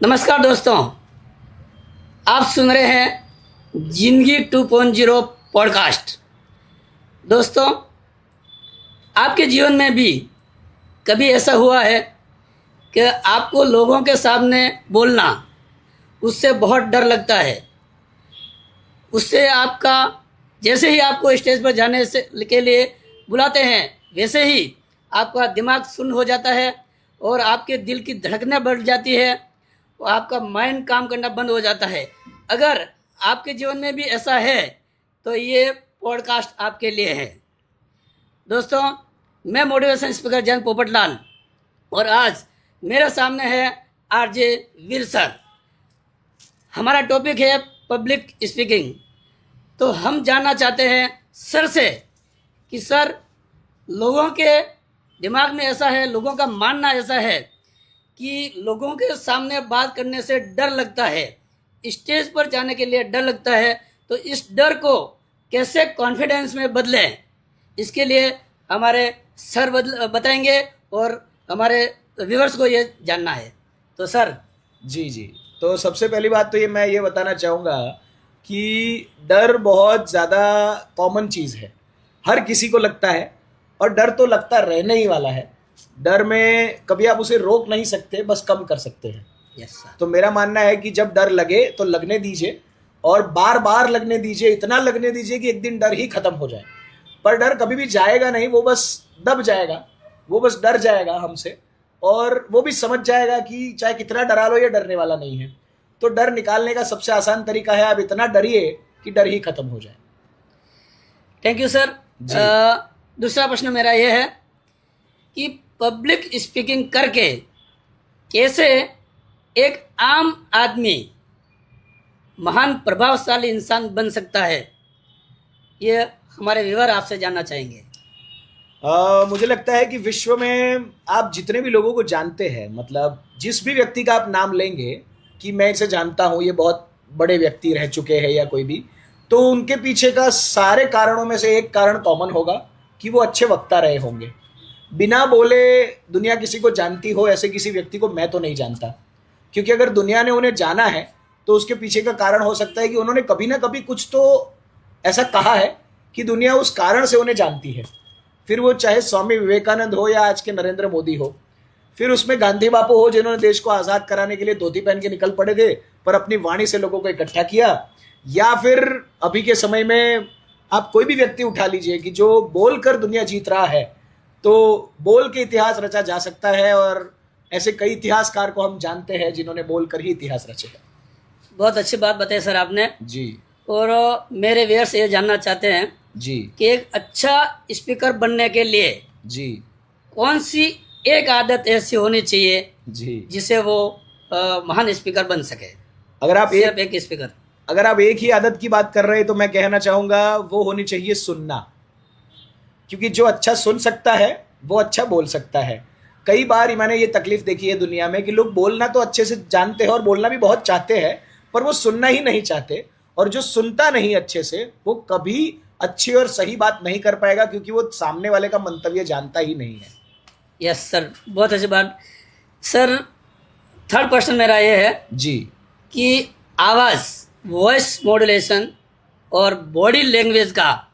नमस्कार दोस्तों, आप सुन रहे हैं जिंदगी 2.0 पॉडकास्ट। दोस्तों, आपके जीवन में भी कभी ऐसा हुआ है कि आपको लोगों के सामने बोलना उससे बहुत डर लगता है। उससे आपका जैसे ही आपको स्टेज पर जाने से के लिए बुलाते हैं वैसे ही आपका दिमाग सुन्न हो जाता है और आपके दिल की धड़कनें बढ़ जाती है, आपका माइंड काम करना बंद हो जाता है। अगर आपके जीवन में भी ऐसा है तो ये पॉडकास्ट आपके लिए है। दोस्तों, मैं मोटिवेशन स्पीकर जयंत पोपटलाल और आज मेरे सामने है आरजे वीर सर। हमारा टॉपिक है पब्लिक स्पीकिंग। तो हम जानना चाहते हैं सर से कि सर, लोगों के दिमाग में ऐसा है, लोगों का मानना ऐसा है कि लोगों के सामने बात करने से डर लगता है, स्टेज पर जाने के लिए डर लगता है। तो इस डर को कैसे कॉन्फिडेंस में बदलें, इसके लिए हमारे सर बताएंगे और हमारे व्यूअर्स को ये जानना है। तो सर। जी, तो सबसे पहली बात तो मैं ये बताना चाहूँगा कि डर बहुत ज़्यादा कॉमन चीज़ है, हर किसी को लगता है और डर तो लगता रहने ही वाला है। डर में कभी आप उसे रोक नहीं सकते, बस कम कर सकते हैं। Yes sir. तो मेरा मानना है कि जब डर लगे तो लगने दीजिए और बार बार लगने दीजिए, इतना लगने दीजिए कि एक दिन डर ही खत्म हो जाए। पर डर कभी भी जाएगा नहीं, वो बस दब जाएगा, वो बस डर जाएगा हमसे और वो भी समझ जाएगा कि चाहे कितना डरा लो ये डरने वाला नहीं है। तो डर निकालने का सबसे आसान तरीका है आप इतना डरिए कि डर ही खत्म हो जाए। Thank you sir. दूसरा प्रश्न मेरा ये है कि पब्लिक स्पीकिंग करके कैसे एक आम आदमी महान प्रभावशाली इंसान बन सकता है, ये हमारे व्यूअर आपसे जानना चाहेंगे। मुझे लगता है कि विश्व में आप जितने भी लोगों को जानते हैं, मतलब जिस भी व्यक्ति का आप नाम लेंगे कि मैं इसे जानता हूँ, ये बहुत बड़े व्यक्ति रह चुके हैं या कोई भी, तो उनके पीछे का सारे कारणों में से एक कारण कॉमन होगा कि वो अच्छे वक्ता रहे होंगे। बिना बोले दुनिया किसी को जानती हो, ऐसे किसी व्यक्ति को मैं तो नहीं जानता। क्योंकि अगर दुनिया ने उन्हें जाना है तो उसके पीछे का कारण हो सकता है कि उन्होंने कभी ना कभी कुछ तो ऐसा कहा है कि दुनिया उस कारण से उन्हें जानती है। फिर वो चाहे स्वामी विवेकानंद हो या आज के नरेंद्र मोदी हो, फिर उसमें गांधी बापू हो जिन्होंने देश को आज़ाद कराने के लिए धोती पहन के निकल पड़े थे पर अपनी वाणी से लोगों को इकट्ठा किया, या फिर अभी के समय में आप कोई भी व्यक्ति उठा लीजिए कि जो बोलकर दुनिया जीत रहा है। तो बोल के इतिहास रचा जा सकता है और ऐसे कई इतिहासकार को हम जानते हैं जिन्होंने बोलकर ही इतिहास रचे हैं। बहुत अच्छी बात बताई सर आपने जी। और मेरे व्यूअर्स ये जानना चाहते हैं जी कि एक अच्छा स्पीकर बनने के लिए जी कौन सी एक आदत ऐसी होनी चाहिए जी जिसे वो महान स्पीकर बन सके। अगर आप एक स्पीकर, अगर आप एक ही आदत की बात कर रहे हैं तो मैं कहना चाहूँगा वो होनी चाहिए सुनना। क्योंकि जो अच्छा सुन सकता है वो अच्छा बोल सकता है। कई बार मैंने ये तकलीफ देखी है दुनिया में कि लोग बोलना तो अच्छे से जानते हैं और बोलना भी बहुत चाहते हैं, पर वो सुनना ही नहीं चाहते। और जो सुनता नहीं अच्छे से वो कभी अच्छी और सही बात नहीं कर पाएगा, क्योंकि वो सामने वाले का मंतव्य जानता ही नहीं है। यस सर, बहुत अच्छी बात सर। थर्ड क्वेश्चन मेरा ये है जी कि आवाज़, वॉइस मॉड्यूलेशन और बॉडी लैंग्वेज का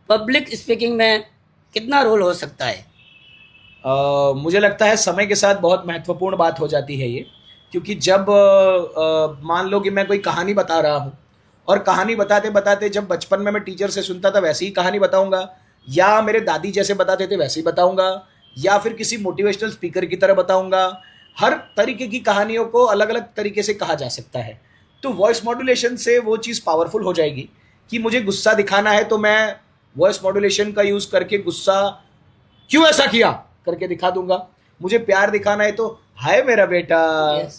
पब्लिक स्पीकिंग में कितना रोल हो सकता है। मुझे लगता है समय के साथ बहुत महत्वपूर्ण बात हो जाती है ये। क्योंकि जब मान लो कि मैं कोई कहानी बता रहा हूँ और कहानी बताते बताते जब बचपन में मैं टीचर से सुनता था वैसे ही कहानी बताऊंगा, या मेरे दादी जैसे बताते थे वैसे ही बताऊंगा, या फिर किसी मोटिवेशनल स्पीकर की तरह बताऊंगा। हर तरीके की कहानियों को अलग अलग तरीके से कहा जा सकता है। तो वॉइस मॉड्यूलेशन से वो चीज़ पावरफुल हो जाएगी कि मुझे गुस्सा दिखाना है तो मैं वॉइस मॉड्यूलेशन का यूज़ करके गुस्सा क्यों ऐसा किया करके दिखा दूंगा। मुझे प्यार दिखाना है तो हाय मेरा बेटा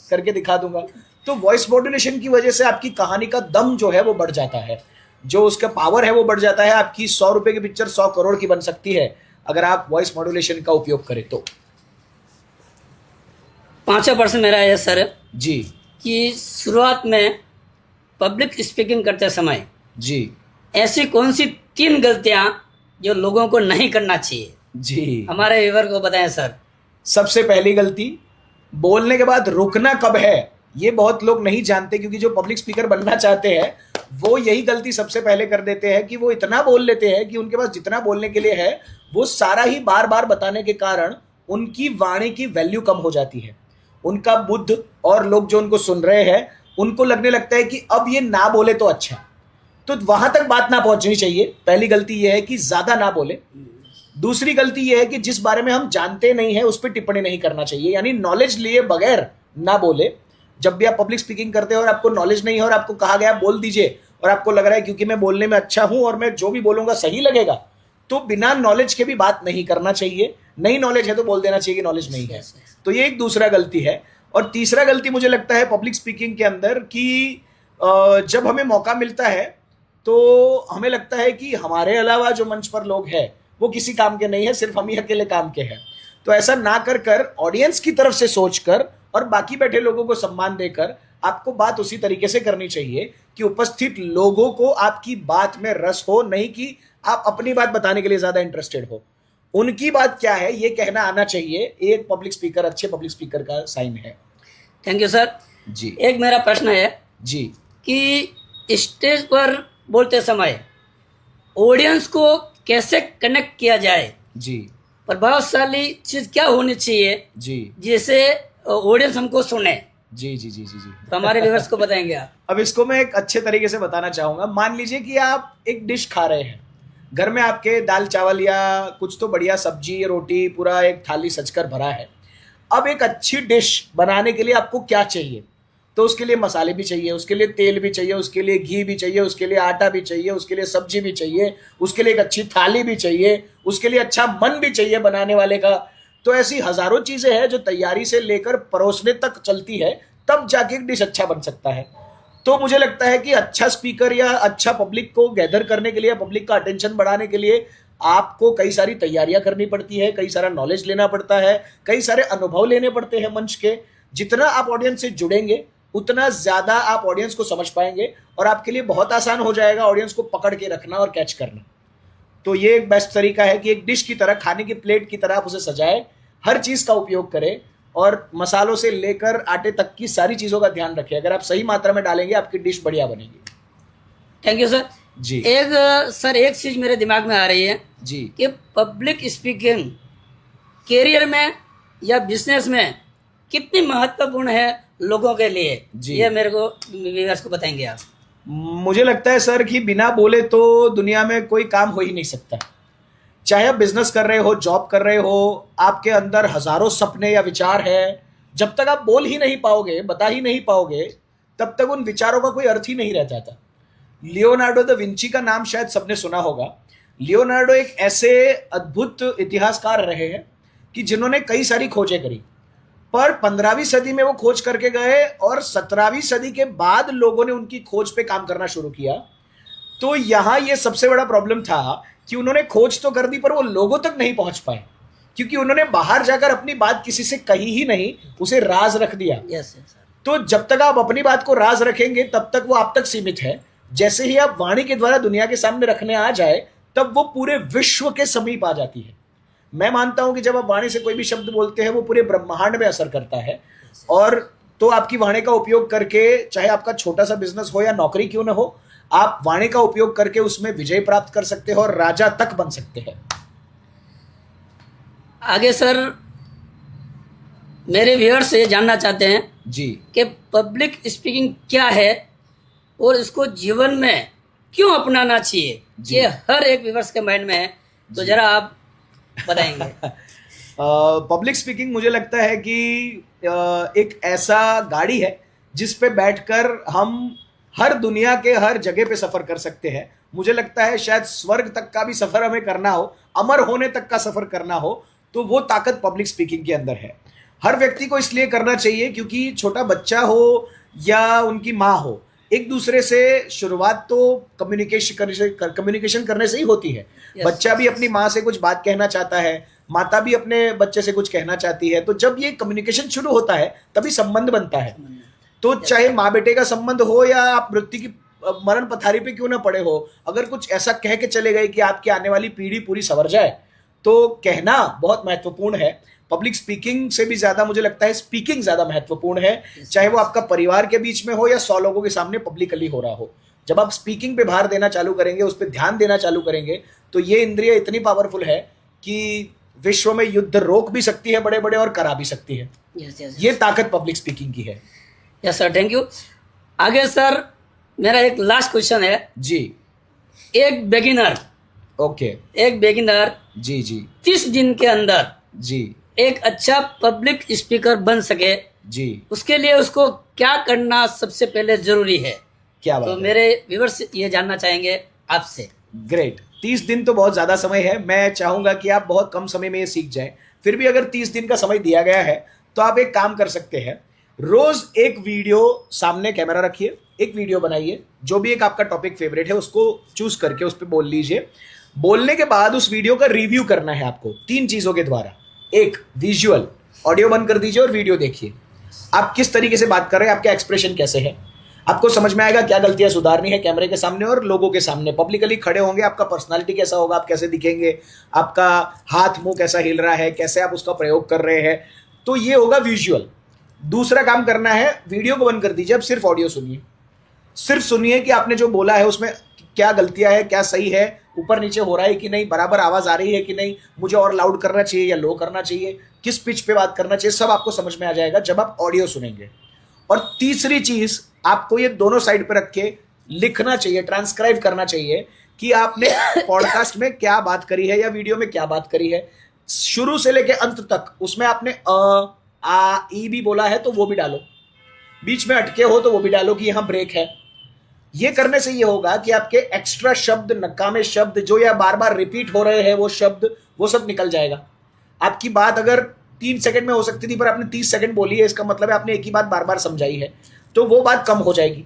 करके दिखा दूंगा। तो वॉइस मॉड्यूलेशन की वजह से आपकी कहानी का दम जो है वो बढ़ जाता है, जो उसका पावर है वो बढ़ जाता है। आपकी 100 रुपए की पिक्चर 100 करोड़ की बन सकती है अगर आप वॉइस मॉड्यूलेशन का उपयोग करें तो। पांचवा प्रश्न मेरा यह सर जी कि शुरुआत में पब्लिक स्पीकिंग करते समय जी ऐसी कौन सी 3 गलतियां जो लोगों को नहीं करना चाहिए, जी हमारे व्यूअर को बताएं सर। सबसे पहली गलती बोलने के बाद रुकना कब है, ये बहुत लोग नहीं जानते, क्योंकि जो पब्लिक स्पीकर बनना चाहते हैं वो यही गलती सबसे पहले कर देते हैं कि वो इतना बोल लेते हैं कि उनके पास जितना बोलने के लिए है वो सारा ही बार बार बताने के कारण उनकी वाणी की वैल्यू कम हो जाती है। उनका बुद्ध और लोग जो उनको सुन रहे हैं उनको लगने लगता है कि अब ये ना बोले तो अच्छा, तो वहां तक बात ना पहुंचनी चाहिए। पहली गलती यह है कि ज्यादा ना बोले। दूसरी गलती यह है कि जिस बारे में हम जानते नहीं है उस पर टिप्पणी नहीं करना चाहिए, यानी नॉलेज लिए बगैर ना बोले। जब भी आप पब्लिक स्पीकिंग करते हो और आपको नॉलेज नहीं है और आपको कहा गया बोल दीजिए और आपको लग रहा है क्योंकि मैं बोलने में अच्छा हूं और मैं जो भी बोलूंगा सही लगेगा, तो बिना नॉलेज के भी बात नहीं करना चाहिए। नहीं नॉलेज है तो बोल देना चाहिए कि नॉलेज नहीं है। तो ये एक दूसरा गलती है। और तीसरा गलती मुझे लगता है पब्लिक स्पीकिंग के अंदर कि जब हमें मौका मिलता है तो हमें लगता है कि हमारे अलावा जो मंच पर लोग हैं वो किसी काम के नहीं है, सिर्फ हम ही अकेले काम के हैं। तो ऐसा ना कर कर ऑडियंस की तरफ से सोचकर और बाकी बैठे लोगों को सम्मान देकर आपको बात उसी तरीके से करनी चाहिए कि उपस्थित लोगों को आपकी बात में रस हो, नहीं कि आप अपनी बात बताने के लिए ज्यादा इंटरेस्टेड हो। उनकी बात क्या है ये कहना आना चाहिए। एक पब्लिक स्पीकर अच्छे पब्लिक स्पीकर का साइन है। थैंक यू सर जी। एक मेरा प्रश्न है जी कि स्टेज पर बोलते समय ऑडियंस को कैसे कनेक्ट किया जाए, जी प्रभावशाली चीज क्या होनी चाहिए जी जिससे ऑडियंस हमको सुने, जी जी जी जी जी तो हमारे व्यूअर्स को बताएंगे आप। अब इसको मैं एक अच्छे तरीके से बताना चाहूंगा। मान लीजिए कि आप एक डिश खा रहे हैं, घर में आपके दाल चावल या कुछ तो बढ़िया सब्जी रोटी पूरा एक थाली सजकर भरा है। अब एक अच्छी डिश बनाने के लिए आपको क्या चाहिए, तो उसके लिए मसाले भी चाहिए, उसके लिए तेल भी चाहिए, उसके लिए घी भी चाहिए, उसके लिए आटा भी चाहिए, उसके लिए सब्जी भी चाहिए, उसके लिए एक अच्छी थाली भी चाहिए, उसके लिए अच्छा मन भी चाहिए बनाने वाले का। तो ऐसी हजारों चीजें हैं जो तैयारी से लेकर परोसने तक चलती है, तब जाके एक डिश अच्छा बन सकता है। तो मुझे लगता है कि अच्छा स्पीकर या अच्छा पब्लिक को गैदर करने के लिए, पब्लिक का अटेंशन बढ़ाने के लिए आपको कई सारी तैयारियां करनी पड़ती है, कई सारा नॉलेज लेना पड़ता है, कई सारे अनुभव लेने पड़ते हैं मंच के। जितना आप ऑडियंस से जुड़ेंगे उतना ज्यादा आप ऑडियंस को समझ पाएंगे और आपके लिए बहुत आसान हो जाएगा ऑडियंस को पकड़ के रखना और कैच करना। तो ये एक बेस्ट तरीका है कि एक डिश की तरह, खाने की प्लेट की तरह आप उसे सजाएं, हर चीज का उपयोग करें और मसालों से लेकर आटे तक की सारी चीजों का ध्यान रखें। अगर आप सही मात्रा में डालेंगे आपकी डिश बढ़िया बनेगी। थैंक यू सर जी। एक चीज मेरे दिमाग में आ रही है जी कि पब्लिक स्पीकिंग कैरियर में या बिजनेस में कितनी महत्वपूर्ण है लोगों के लिए, ये मेरे को व्यूअर्स को बताएंगे आप। मुझे लगता है सर कि बिना बोले तो दुनिया में कोई काम हो ही नहीं सकता। चाहे आप बिजनेस कर रहे हो, जॉब कर रहे हो, आपके अंदर हजारों सपने या विचार है, जब तक आप बोल ही नहीं पाओगे, बता ही नहीं पाओगे, तब तक उन विचारों का कोई अर्थ ही नहीं रह जाता। लियोनार्डो द विंची का नाम शायद सबने सुना होगा। लियोनार्डो एक ऐसे अद्भुत इतिहासकार रहे हैं कि जिन्होंने कई सारी खोजें करी, पर 15वीं सदी में वो खोज करके गए और 17वीं सदी के बाद लोगों ने उनकी खोज पे काम करना शुरू किया। तो यहां ये सबसे बड़ा प्रॉब्लम था कि उन्होंने खोज तो कर दी पर वो लोगों तक नहीं पहुंच पाए, क्योंकि उन्होंने बाहर जाकर अपनी बात किसी से कही ही नहीं, उसे राज रख दिया। यस। तो जब तक आप अपनी बात को राज रखेंगे तब तक वो आप तक सीमित है। जैसे ही आप वाणी के द्वारा दुनिया के सामने रखने आ जाए तब वो पूरे विश्व के समीप आ जाती है। मैं मानता हूं कि जब आप वाणी से कोई भी शब्द बोलते हैं वो पूरे ब्रह्मांड में असर करता है। और तो आपकी वाणी का उपयोग करके, चाहे आपका छोटा सा बिजनेस हो या नौकरी क्यों ना हो, आप वाणी का उपयोग करके उसमें विजय प्राप्त कर सकते हो और राजा तक बन सकते हैं। आगे सर मेरे व्यूअर्स से जानना चाहते हैं जी कि पब्लिक स्पीकिंग क्या है और इसको जीवन में क्यों अपनाना चाहिए, ये हर एक व्यूअर्स के माइंड में है, तो जरा आप बताएंगे। पब्लिक स्पीकिंग मुझे लगता है कि एक ऐसा गाड़ी है जिस पे बैठकर हम हर दुनिया के हर जगह पे सफर कर सकते हैं। मुझे लगता है शायद स्वर्ग तक का भी सफर हमें करना हो, अमर होने तक का सफर करना हो, तो वो ताकत पब्लिक स्पीकिंग के अंदर है। हर व्यक्ति को इसलिए करना चाहिए क्योंकि छोटा बच्चा हो या उनकी माँ हो, एक दूसरे से शुरुआत तो कम्युनिकेशन करने से ही होती है। बच्चा भी अपनी माँ से कुछ बात कहना चाहता है, माता भी अपने बच्चे से कुछ कहना चाहती है। तो जब ये कम्युनिकेशन शुरू होता है तभी संबंध बनता है। तो चाहे माँ बेटे का संबंध हो या आप मृत्यु की मरण पथारी पे क्यों ना पड़े हो, अगर कुछ ऐसा कह के चले गए कि आपकी आने वाली पीढ़ी पूरी संवर जाए, तो कहना बहुत महत्वपूर्ण है। पब्लिक स्पीकिंग से भी ज्यादा मुझे लगता है स्पीकिंग ज्यादा महत्वपूर्ण है, चाहे वो आपका परिवार के बीच में हो या 100 लोगों के सामने पब्लिकली हो रहा हो। जब आप स्पीकिंग पे भार देना चालू करेंगे, उस पर ध्यान देना चालू करेंगे, तो ये इंद्रिय इतनी पावरफुल है कि विश्व में युद्ध रोक भी सकती है बड़े बड़े और करा भी सकती है। ये ताकत पब्लिक स्पीकिंग की है। Yes sir, thank you. आगे सर मेरा एक लास्ट क्वेश्चन है जी। एक बेगिनर ओके। जी जी 30 दिन के अंदर जी एक अच्छा पब्लिक स्पीकर बन सके, जी, उसके लिए उसको क्या करना सबसे पहले जरूरी है? क्या बात तो है। मेरे व्यूअर्स ये जानना चाहेंगे आपसे। ग्रेट। 30 दिन तो बहुत ज्यादा समय है, मैं चाहूंगा कि आप बहुत कम समय में ये सीख जाएं। फिर भी अगर 30 दिन का समय दिया गया है तो आप एक काम कर सकते हैं, रोज एक वीडियो सामने कैमरा रखिए, एक वीडियो बनाइए, जो भी एक आपका टॉपिक फेवरेट है उसको चूज करके उस पर बोल लीजिए। बोलने के बाद उस वीडियो का रिव्यू करना है आपको 3 चीजों के द्वारा। एक, विजुअल, ऑडियो बंद कर दीजिए और वीडियो देखिए। आप किस तरीके से बात कर रहे हैं, आपके एक्सप्रेशन कैसे है, आपको समझ में आएगा क्या गलतियां सुधारनी है कैमरे के सामने और लोगों के सामने। पब्लिकली खड़े होंगे, आपका पर्सनालिटी कैसा होगा, आप कैसे दिखेंगे, आपका हाथ मुंह कैसा हिल रहा है, कैसे आप उसका प्रयोग कर रहे हैं, तो ये होगा विजुअल। दूसरा काम करना है, वीडियो को बंद कर दीजिए, अब सिर्फ ऑडियो सुनिए। सिर्फ सुनिए कि आपने जो बोला है उसमें क्या गलतियां है, क्या सही है, ऊपर नीचे हो रहा है कि नहीं, बराबर आवाज आ रही है कि नहीं, मुझे और लाउड करना चाहिए या लो करना चाहिए, किस पिच पे बात करना चाहिए, सब आपको समझ में आ जाएगा जब आप ऑडियो सुनेंगे। और तीसरी चीज, आपको ये दोनों साइड पे रख के लिखना चाहिए, ट्रांसक्राइब करना चाहिए कि आपने पॉडकास्ट में क्या बात करी है या वीडियो में क्या बात करी है, शुरू से लेके अंत तक। उसमें आपने आ ई भी बोला है तो वो भी डालो, बीच में अटके हो तो वो भी डालो कि यहां ब्रेक है। ये करने से ये होगा कि आपके एक्स्ट्रा शब्द, नकामे शब्द जो या बार बार रिपीट हो रहे हैं वो शब्द, वो सब निकल जाएगा। आपकी बात अगर 3 सेकंड में हो सकती थी पर आपने 30 सेकंड बोली है, इसका मतलब है आपने एक ही बात बार बार समझाई है, तो वो बात कम हो जाएगी।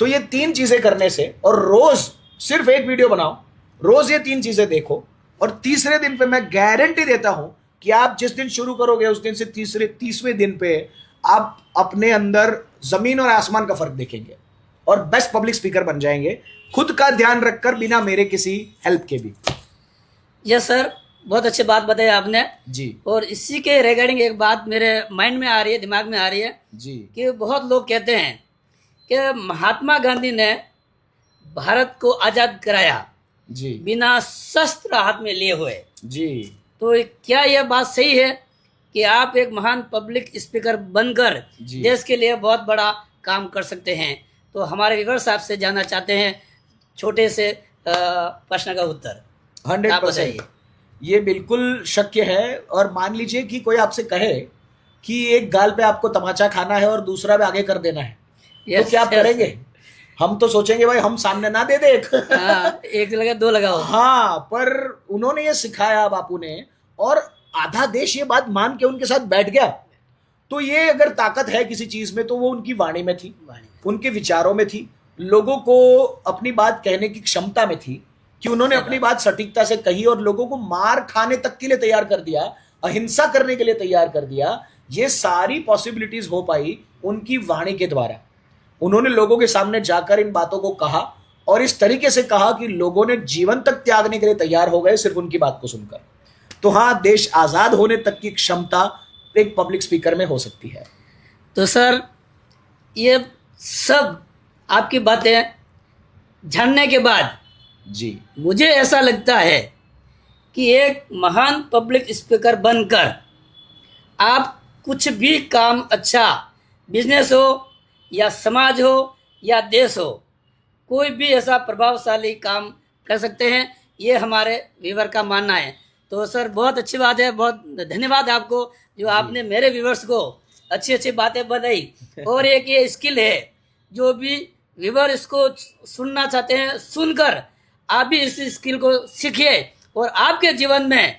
तो ये 3 चीजें करने से, और रोज सिर्फ एक वीडियो बनाओ, रोज ये 3 चीजें देखो, और तीसरे दिन पे मैं गारंटी देता हूं कि आप जिस दिन शुरू करोगे उस दिन से 30वें दिन पे आप अपने अंदर जमीन और आसमान का फर्क देखेंगे और बेस्ट पब्लिक स्पीकर बन जाएंगे, खुद का ध्यान रखकर, बिना मेरे किसी हेल्प के भी। यस सर, बहुत अच्छी बात बताई आपने जी। और इसी के रिगार्डिंग एक बात मेरे माइंड में आ रही है, दिमाग में आ रही है जी कि बहुत लोग कहते हैं कि महात्मा गांधी ने भारत को आजाद कराया जी बिना शस्त्र हाथ में लिए हुए। जी तो क्या यह बात सही है कि आप एक महान पब्लिक स्पीकर बनकर जी। देश के लिए बहुत बड़ा काम कर सकते हैं? तो हमारे व्यूअर्स आपसे जानना चाहते हैं छोटे से प्रश्न का उत्तर। 100% ये बिल्कुल शक्य है। और मान लीजिए कि कोई आपसे कहे कि एक गाल पे आपको तमाचा खाना है और दूसरा पे आगे कर देना है, तो क्या आप करेंगे? हम तो सोचेंगे भाई हम सामने ना दे दे एक। हाँ, एक लगा दो लगाओ। हाँ, पर उन्होंने ये सिखाया बापू ने, और आधा देश ये बात मान के उनके साथ बैठ गया। तो ये अगर ताकत है किसी चीज में तो वो उनकी वाणी में थी, उनके विचारों में थी, लोगों को अपनी बात कहने की क्षमता में थी कि उन्होंने अपनी बात सटीकता से कही और लोगों को मार खाने तक के लिए तैयार कर दिया, अहिंसा करने के लिए तैयार कर दिया। ये सारी पॉसिबिलिटीज हो पाई उनकी वाणी के द्वारा। उन्होंने लोगों के सामने जाकर इन बातों को कहा और इस तरीके से कहा कि लोगों ने जीवन तक त्यागने के लिए तैयार हो गए सिर्फ उनकी बात को सुनकर। तो हाँ, देश आजाद होने तक की क्षमता एक पब्लिक स्पीकर में हो सकती है। तो सर, ये सब आपकी बातें जानने के बाद जी मुझे ऐसा लगता है कि एक महान पब्लिक स्पीकर बनकर आप कुछ भी काम, अच्छा बिजनेस हो या समाज हो या देश हो, कोई भी ऐसा प्रभावशाली काम कर सकते हैं, ये हमारे व्यूवर का मानना है। तो सर बहुत अच्छी बात है, बहुत धन्यवाद आपको जो आपने मेरे व्यूवर्स को अच्छी अच्छी बातें बताई। और एक ये स्किल है, जो भी व्यूवर इसको सुनना चाहते हैं, सुनकर आप भी इस स्किल को सीखिए और आपके जीवन में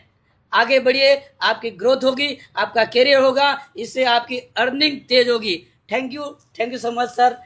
आगे बढ़िए, आपकी ग्रोथ होगी, आपका करियर होगा, इससे आपकी अर्निंग तेज होगी। Thank you so much sir.